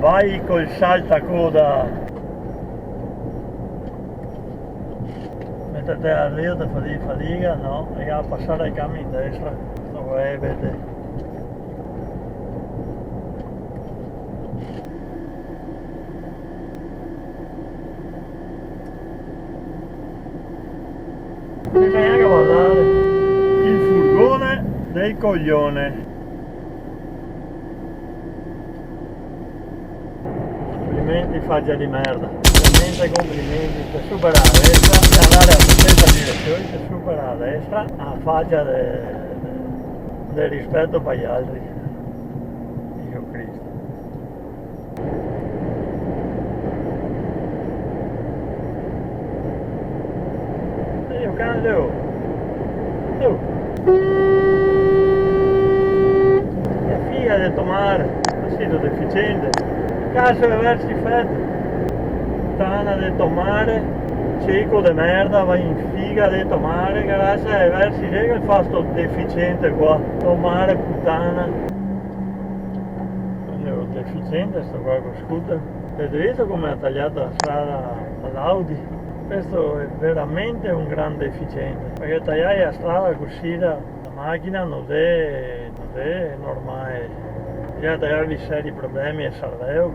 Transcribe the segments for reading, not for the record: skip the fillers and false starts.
vai col saltacoda, mettete al rio di fatica, no? E a passare ai camion in destra, dove vede. Bisogna anche guardare il furgone del coglione. Complimenti, faccia di merda. Veramente complimenti, per superare a destra e andare alla stessa direzione, per superare a destra a faccia del rispetto per gli altri. Dio Cristo. Io cambio. È figa di tomare, ha sido deficiente. Caso di aversi fatto. Tana di tomare, cieco di merda, va in figa di tomare, grazie a aversi lega il fatto deficiente qua. Tomare puttana. Quindi ero deficiente, sto qua con scooter. Avete visto come ha tagliato la strada all'Audi? Questo è veramente un gran deficiente, perché tagliare la strada così la macchina non è normale, bisogna tagliarvi seri problemi e salveo.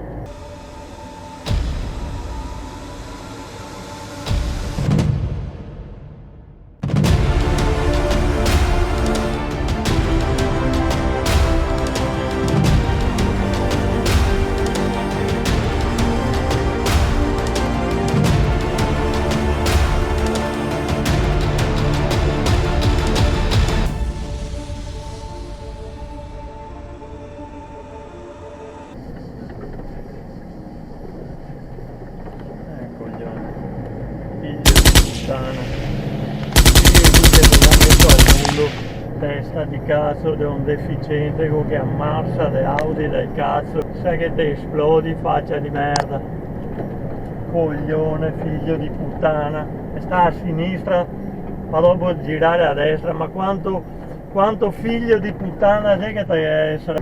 Testa di cazzo di un deficiente che ammazza le Audi del cazzo, sai che ti esplodi, faccia di merda, coglione, figlio di puttana, e sta a sinistra, ma dopo girare a destra, ma quanto figlio di puttana c'è che devi essere?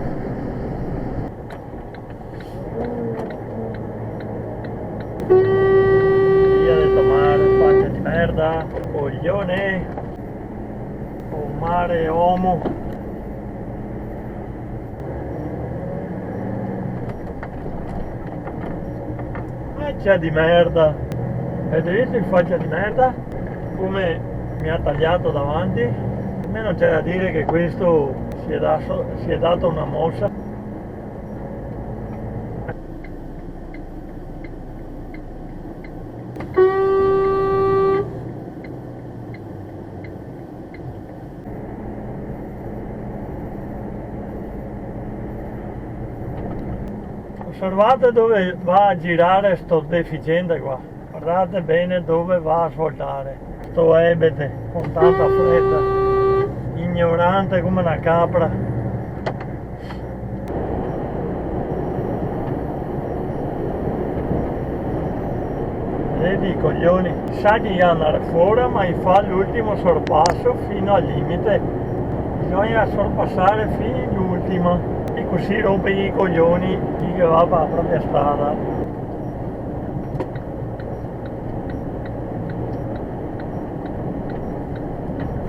Via di tomare, faccia di merda, coglione. Mare Omo. Faccia di merda. Avete visto il faccia di merda? Come mi ha tagliato davanti? Almeno c'è da dire che questo si è dato una mossa. Osservate dove va a girare sto deficiente qua, guardate bene dove va a svoltare, sto ebete con tanta fretta, ignorante come una capra. Vedi i coglioni, sa di andare fuori ma fa l'ultimo sorpasso fino al limite, bisogna sorpassare fino all'ultimo. E così rompe i coglioni chi che va per la propria strada.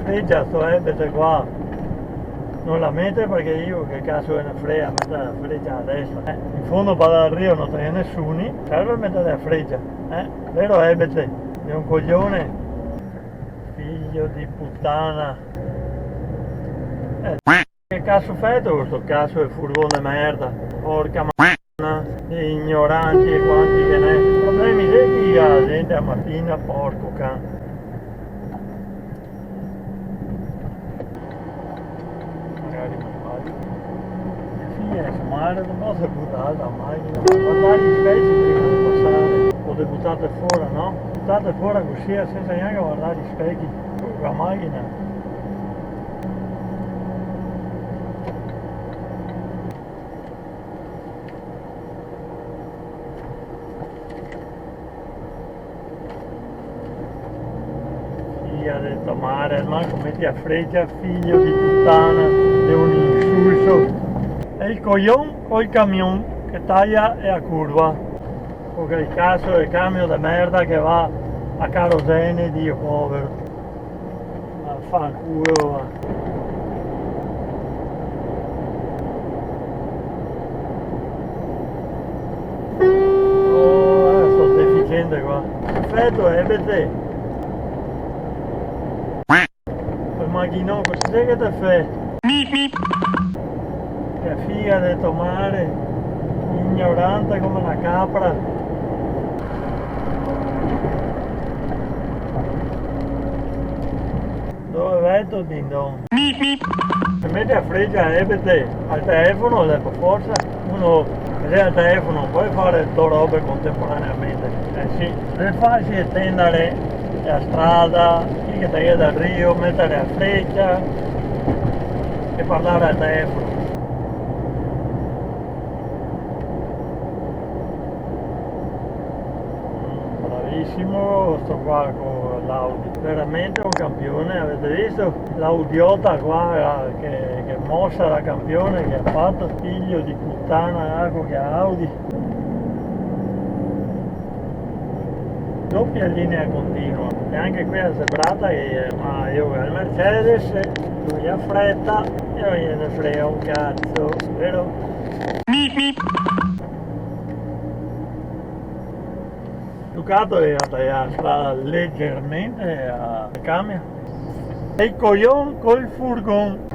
Freggia sto ebete qua, non la mette perché io che cazzo ne frega, mette la freggia a destra. In fondo per al rio non c'è nessuno, serve mettere la freggia, vero ebete? È un coglione, figlio di puttana. Che cazzo fate questo cazzo di furgone merda? Porca m***a, ignoranti e quanti che ne. Problemi secchi la gente a mattina, porco can. Magari mi sbaglio. Figlia di mare, non posso buttare la macchina. Guardare i specchi prima di passare. O le buttate fuori, no? Buttate fuori così senza neanche guardare i specchi. La macchina. Di tomare, ma come ti affreggia, figlio di puttana, è un insulso. E il coglion col camion che taglia e a curva, perché il cazzo del camion di merda che va a carosene, Dio povero, a fanculo va. Oh, sto deficiente qua. Perfetto, EBT. Il macchinone, cos'è che ti fai? Che figa di tomare, ignorante come una capra. Dove vai tu, Ding Dong? Se metti a freggia EBT al telefono, per forza uno vede al telefono, non puoi fare due robe contemporaneamente. Sì, è facile tendere la strada, che tagliare dal rio, mettere a freccia e parlare al telefono. Bravissimo sto qua con l'Audi, veramente un campione. Avete visto l'audiota qua che mossa da campione che ha fatto, figlio di puttana che ha Audi, doppia linea continua e anche qui è sembrata che ma io al Mercedes lui ha fretta e non gliene frega un cazzo, vero? Ducato è a tagliare la strada leggermente a cambio e il coglione col furgone.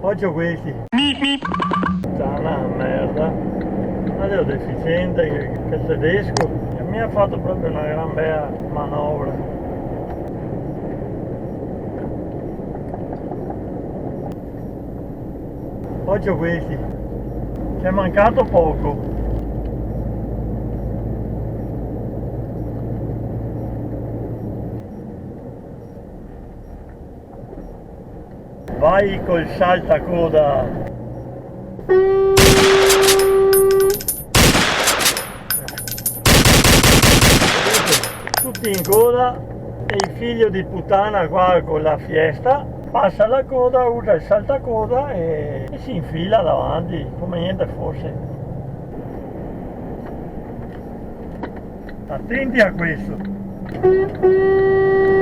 Oggi ho questi. C'è una merda. Ma è deficiente che il tedesco che mi ha fatto proprio una gran bella manovra. Oggi ho questi. Ci è mancato poco. Vai col saltacoda. Tutti in coda e il figlio di puttana qua con la Fiesta passa la coda, usa il saltacoda e si infila davanti come niente fosse. Attenti a questo.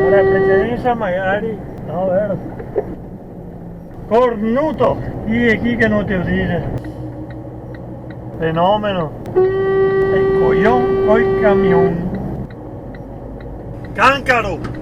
La precedenza magari, no, vero? Cornuto! Chi è chi che non ti dice? Fenomeno! E coglion col camion! Cancaro!